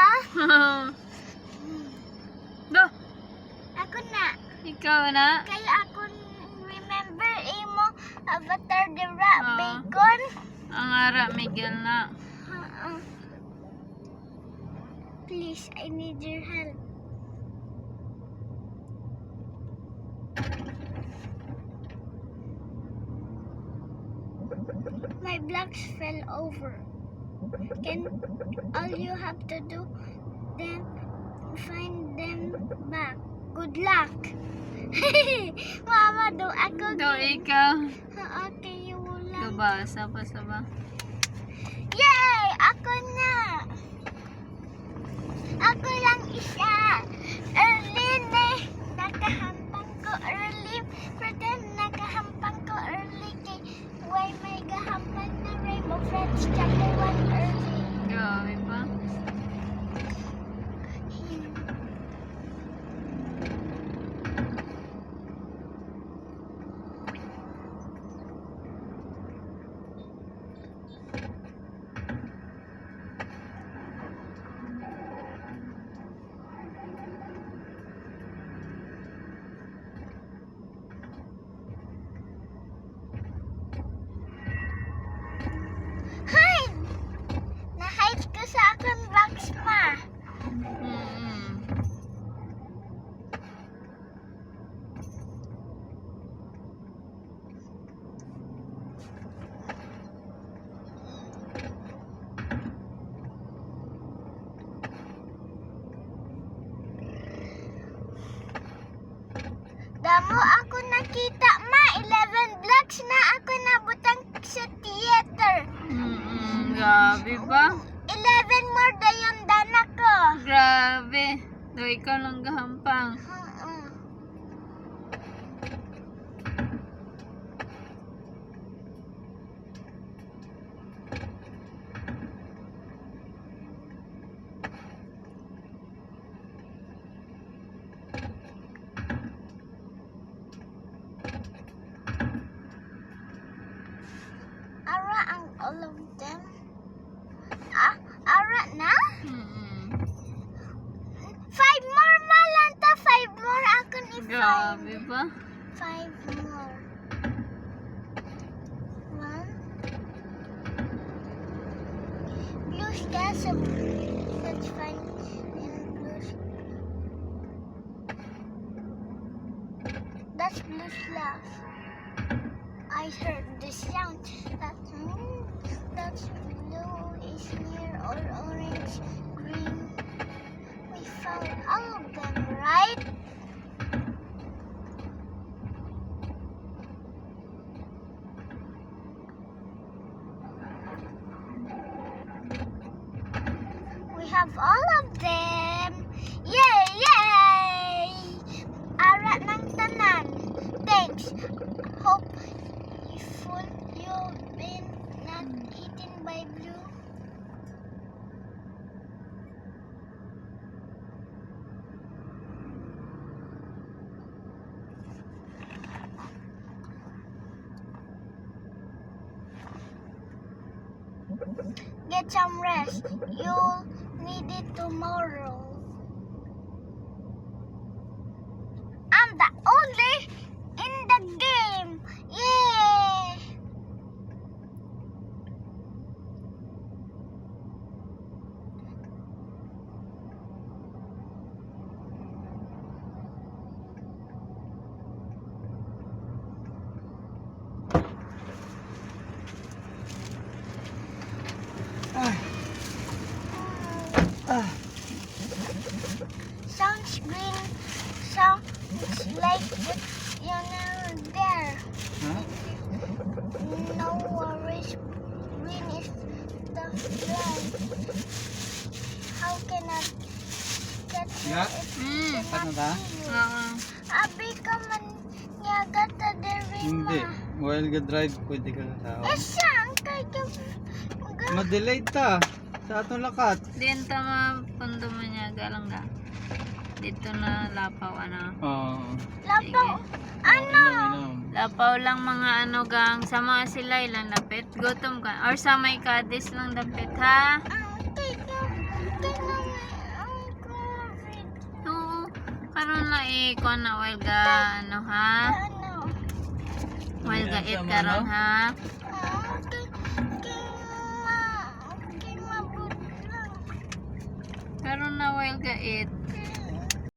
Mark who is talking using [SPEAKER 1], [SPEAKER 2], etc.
[SPEAKER 1] na?
[SPEAKER 2] Do,
[SPEAKER 1] Ako na.
[SPEAKER 2] ikaw na.
[SPEAKER 1] Kaya ako remember imo avatar dira
[SPEAKER 2] Ah.
[SPEAKER 1] bacon.
[SPEAKER 2] Ang ara, Miguel na.
[SPEAKER 1] Please, I need your help. My blocks fell over. All you have to do then find them back. Good luck. Mama, do ako.
[SPEAKER 2] Do, ikaw.
[SPEAKER 1] Okay, you lang.
[SPEAKER 2] Saba, saba.
[SPEAKER 1] Yay! Ako na! Ako lang isa. Early na. Nakahampang ko early. Pretend nakahampang ko early. Kay why may gahampang na Rainbow Friends Chapter 1 early.
[SPEAKER 2] Grabe pa.
[SPEAKER 1] Hide! Na-hide ko sa akong box pa. Damo ako nakita ma, 11 blocks na ako nabutang sa theater.
[SPEAKER 2] Grabe ba?
[SPEAKER 1] 11 more dayon dana ko.
[SPEAKER 2] Grabe. Do, ikaw lang gahampang.
[SPEAKER 1] Ara ang all of them. Ara na? 5 more malanta, 5 more ako ni
[SPEAKER 2] Grabe ba?
[SPEAKER 1] 5 more. 1. Blue sky, so let's find in blue sky. That's blue slash. I heard the sound. That's blue is near or orange, green. We found all of them, right? We have all of them. Yay! Yay! Ara ng tanan. Thanks. Hope you've been not eaten by blue. Get some rest. You'll need it tomorrow. I'm the only in the game. Yay! Sounds green. Sounds like you're there. No worries. Green is the flag. How can I get
[SPEAKER 3] Ya.
[SPEAKER 1] it?
[SPEAKER 3] Ano ba?
[SPEAKER 1] Abi ka man nyaga ta diri
[SPEAKER 3] Hindi.
[SPEAKER 1] ma.
[SPEAKER 3] While ga-drive, pwede ka na tao.
[SPEAKER 1] Saan kay ka
[SPEAKER 3] Ma-delay ta. Sa atong lakat.
[SPEAKER 2] Diyan tama pundo mo niya galang ga. Dito na lapaw ano.
[SPEAKER 3] Oo.
[SPEAKER 1] lapaw? Ano?
[SPEAKER 3] Inom.
[SPEAKER 2] Lapaw lang mga ano gang sama sila ilang dapit. Gutom ka or sa may kadis lang dapit ha.
[SPEAKER 1] Kay ka
[SPEAKER 2] karon na kuan na while ga ano ha?
[SPEAKER 1] Ano?
[SPEAKER 2] While ga eat
[SPEAKER 3] Sama,
[SPEAKER 2] karon
[SPEAKER 3] no?
[SPEAKER 2] ha?
[SPEAKER 1] Kay mabudlang.
[SPEAKER 2] Karon na while ga eat.